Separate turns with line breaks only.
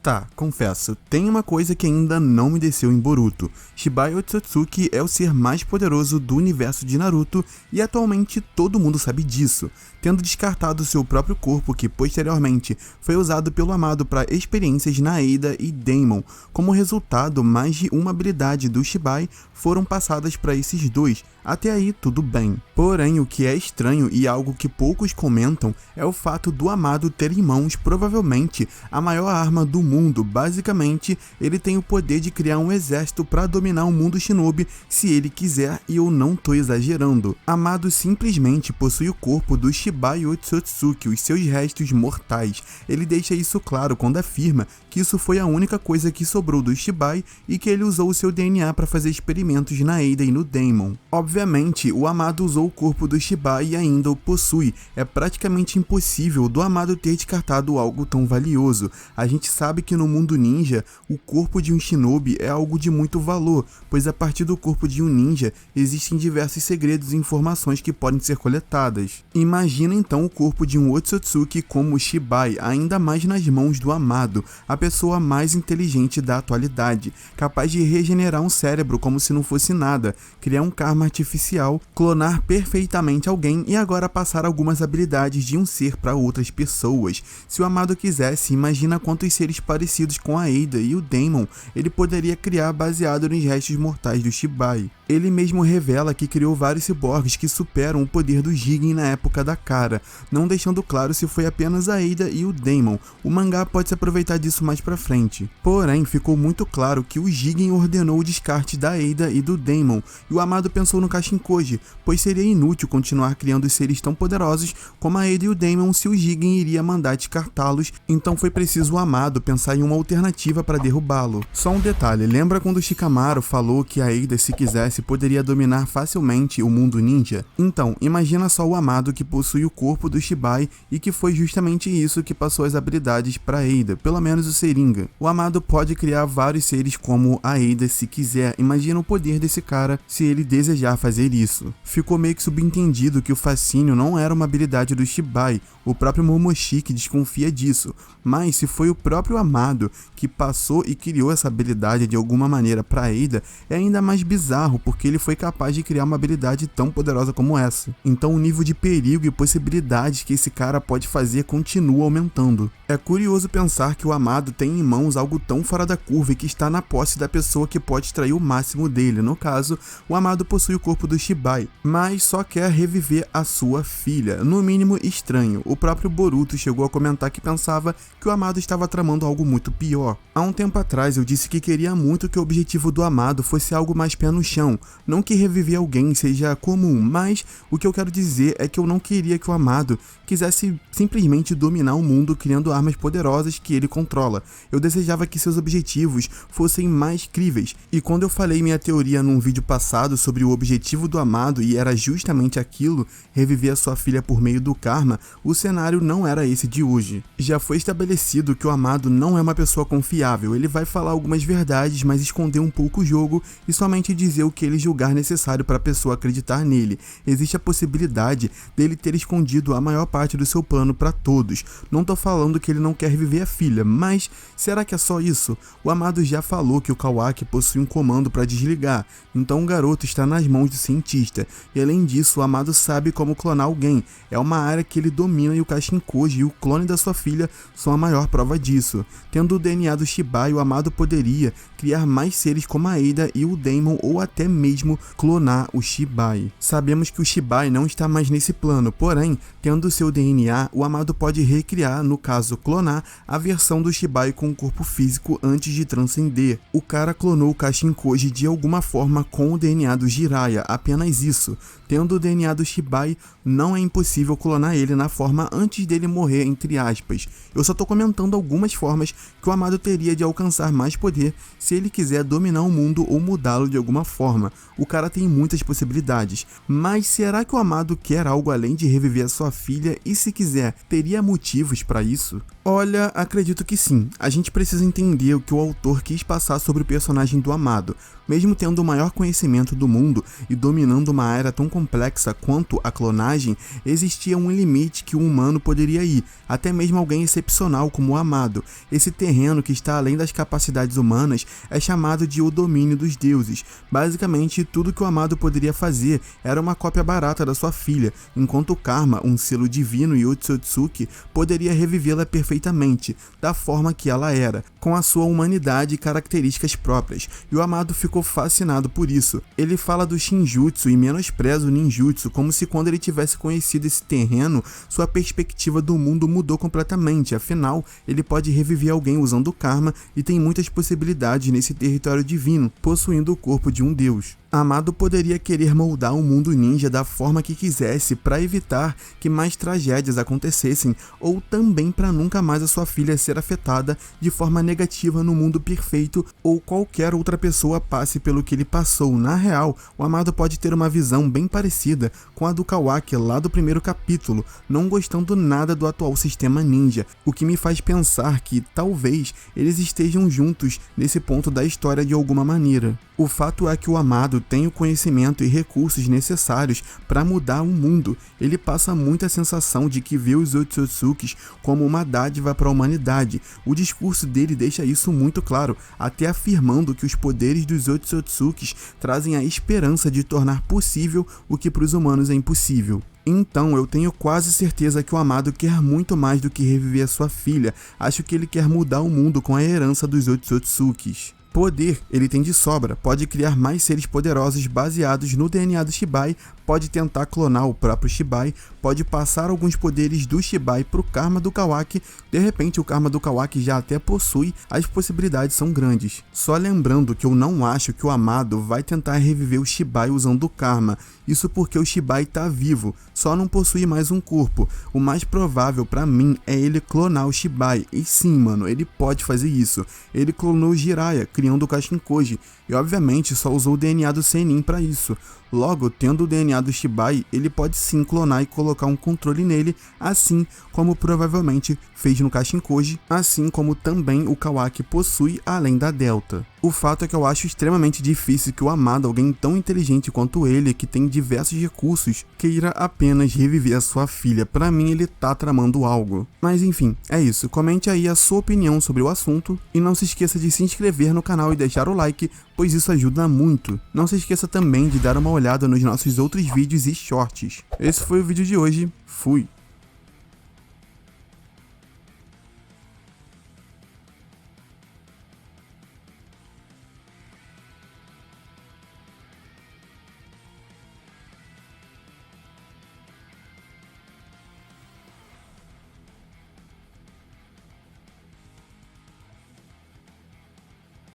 Tá, confesso, tem uma coisa que ainda não me desceu em Boruto. Shibai Otsutsuki é o ser mais poderoso do universo de Naruto e atualmente todo mundo sabe disso, tendo descartado seu próprio corpo que posteriormente foi usado pelo Amado para experiências na Eida e Daemon. Como resultado, mais de uma habilidade do Shibai foram passadas para esses dois. Até aí tudo bem. Porém, o que é estranho e algo que poucos comentam é o fato do Amado ter em mãos provavelmente a maior arma do mundo. Basicamente, ele tem o poder de criar um exército para dominar o mundo shinobi se ele quiser, e eu não tô exagerando. Amado simplesmente possui o corpo do Shibai Otsutsuki, os seus restos mortais. Ele deixa isso claro quando afirma que isso foi a única coisa que sobrou do Shibai e que ele usou o seu DNA para fazer experimentos na Eida e no Daemon. Obviamente, o Amado usou o corpo do Shibai e ainda o possui. É praticamente impossível do Amado ter descartado algo tão valioso. A gente sabe que no mundo ninja, o corpo de um shinobi é algo de muito valor, pois a partir do corpo de um ninja existem diversos segredos e informações que podem ser coletadas. Imagina então o corpo de um Otsutsuki como o Shibai, ainda mais nas mãos do Amado, a pessoa mais inteligente da atualidade, capaz de regenerar um cérebro como se não fosse nada, criar um karma artificial, clonar perfeitamente alguém e agora passar algumas habilidades de um ser para outras pessoas. Se o Amado quisesse, imagina quantos seres parecidos com a Eida e o Daemon ele poderia criar baseado nos restos mortais do Shibai. Ele mesmo revela que criou vários ciborgues que superam o poder do Jigen na época da Kara, não deixando claro se foi apenas a Eida e o Daemon. O mangá pode se aproveitar disso mais pra frente. Porém, ficou muito claro que o Jigen ordenou o descarte da Eida e do Daemon, e o Amado pensou no Kashinkoji, pois seria inútil continuar criando seres tão poderosos como a Eida e o Daemon se o Jigen iria mandar descartá-los, então foi preciso o Amado pensar em uma alternativa para derrubá-lo. Só um detalhe, lembra quando o Shikamaru falou que a Eida, se quisesse, poderia dominar facilmente o mundo ninja? Então, imagina só o Amado que possui o corpo do Shibai e que foi justamente isso que passou as habilidades para Eida, pelo menos o Seringa. O Amado pode criar vários seres como a Eida se quiser, imagina o poder desse cara se ele desejar fazer isso. Ficou meio que subentendido que o fascínio não era uma habilidade do Shibai, o próprio Momoshiki desconfia disso, mas se foi o próprio Amado que passou e criou essa habilidade de alguma maneira para Eida, é ainda mais bizarro porque ele foi capaz de criar uma habilidade tão poderosa como essa. Então o nível de perigo e possibilidades que esse cara pode fazer continua aumentando. É curioso pensar que o Amado tem em mãos algo tão fora da curva e que está na posse da pessoa que pode extrair o máximo dele. No caso, o Amado possui o corpo do Shibai, mas só quer reviver a sua filha. No mínimo estranho. O próprio Boruto chegou a comentar que pensava que o Amado estava tramando algo muito pior. Há um tempo atrás eu disse que queria muito que o objetivo do Amado fosse algo mais pé no chão, não que reviver alguém seja comum, mas o que eu quero dizer é que eu não queria que o Amado quisesse simplesmente dominar o mundo criando armas poderosas que ele controla. Eu desejava que seus objetivos fossem mais críveis, e quando eu falei minha teoria num vídeo passado sobre o objetivo do Amado e era justamente aquilo, reviver a sua filha por meio do karma, o cenário não era esse de hoje. Já foi estabelecido que o Amado não é uma pessoa confiável, ele vai falar algumas verdades, mas esconder um pouco o jogo e somente dizer o que ele julgar necessário para a pessoa acreditar nele. Existe a possibilidade dele ter escondido a maior parte do seu plano para todos. Não tô falando que ele não quer reviver a filha, mas será que é só isso? O Amado já falou que o Kawaki possui um comando para desligar, então o garoto está nas mãos do cientista, e além disso o Amado sabe como clonar alguém, é uma área que ele domina e o Kashinkoji e o clone da sua filha são a maior prova disso. Tendo o DNA do Shibai, o Amado poderia criar mais seres como a Eida e o Daemon ou até mesmo clonar o Shibai. Sabemos que o Shibai não está mais nesse plano, porém, tendo seu DNA, o Amado pode recriar, no caso clonar, a versão do Shibai com o corpo físico antes de transcender. O cara clonou o Kashinkoji de alguma forma com o DNA do Jiraiya, apenas isso. Tendo o DNA do Shibai, não é impossível clonar ele na forma antes dele morrer, entre aspas. Eu só tô comentando algumas formas que o Amado teria de alcançar mais poder se ele quiser dominar o mundo ou mudá-lo de alguma forma. O cara tem muitas possibilidades, mas será que o Amado quer algo além de reviver a sua filha e, se quiser, teria motivos para isso? Olha, acredito que sim. A gente precisa entender o que o autor quis passar sobre o personagem do Amado. Mesmo tendo o maior conhecimento do mundo e dominando uma área tão complexa quanto a clonagem, existia um limite que o humano poderia ir, até mesmo alguém excepcional como o Amado. Esse terreno terreno que está além das capacidades humanas é chamado de o domínio dos deuses. Basicamente, tudo que o amado poderia fazer era uma cópia barata da sua filha, enquanto o Karma, um selo divino e Otsutsuki, poderia revivê-la perfeitamente, da forma que ela era, com a sua humanidade e características próprias, e o amado ficou fascinado por isso. Ele fala do Shinjutsu e menospreza o ninjutsu, como se quando ele tivesse conhecido esse terreno, sua perspectiva do mundo mudou completamente, afinal, ele pode reviver alguém usando o Karma e tem muitas possibilidades nesse território divino, possuindo o corpo de um deus. Amado poderia querer moldar o mundo ninja da forma que quisesse para evitar que mais tragédias acontecessem ou também para nunca mais a sua filha ser afetada de forma negativa no mundo perfeito ou qualquer outra pessoa passe pelo que ele passou. Na real, o Amado pode ter uma visão bem parecida com a do Kawaki lá do primeiro capítulo, não gostando nada do atual sistema ninja, o que me faz pensar que talvez eles estejam juntos nesse ponto da história de alguma maneira. O fato é que o Amado tem o conhecimento e recursos necessários para mudar o mundo. Ele passa muita sensação de que vê os Otsutsukis como uma dádiva para a humanidade. O discurso dele deixa isso muito claro, até afirmando que os poderes dos Otsutsukis trazem a esperança de tornar possível o que para os humanos é impossível. Então, eu tenho quase certeza que o Amado quer muito mais do que reviver a sua filha. Acho que ele quer mudar o mundo com a herança dos Otsutsukis. Poder ele tem de sobra, pode criar mais seres poderosos baseados no DNA do Shibai, pode tentar clonar o próprio Shibai, pode passar alguns poderes do Shibai para o Karma do Kawaki, de repente o Karma do Kawaki já até possui, as possibilidades são grandes. Só lembrando que eu não acho que o Amado vai tentar reviver o Shibai usando o Karma, isso porque o Shibai tá vivo, só não possui mais um corpo. O mais provável para mim é ele clonar o Shibai, e sim mano, ele pode fazer isso. Ele clonou o Jiraiya, criando o Kashinkoji, e obviamente só usou o DNA do Sennin para isso. Logo, tendo o DNA do Shibai, ele pode sim clonar e colocar um controle nele, assim como provavelmente fez no Kashinkoji, assim como também o Kawaki possui além da Delta. O fato é que eu acho extremamente difícil que o Amado, alguém tão inteligente quanto ele, que tem diversos recursos, queira apenas reviver a sua filha. Pra mim ele tá tramando algo. Mas enfim, é isso. Comente aí a sua opinião sobre o assunto e não se esqueça de se inscrever no canal e deixar o like, pois isso ajuda muito. Não se esqueça também de dar uma olhada nos nossos outros vídeos e shorts. Esse foi o vídeo de hoje. Fui!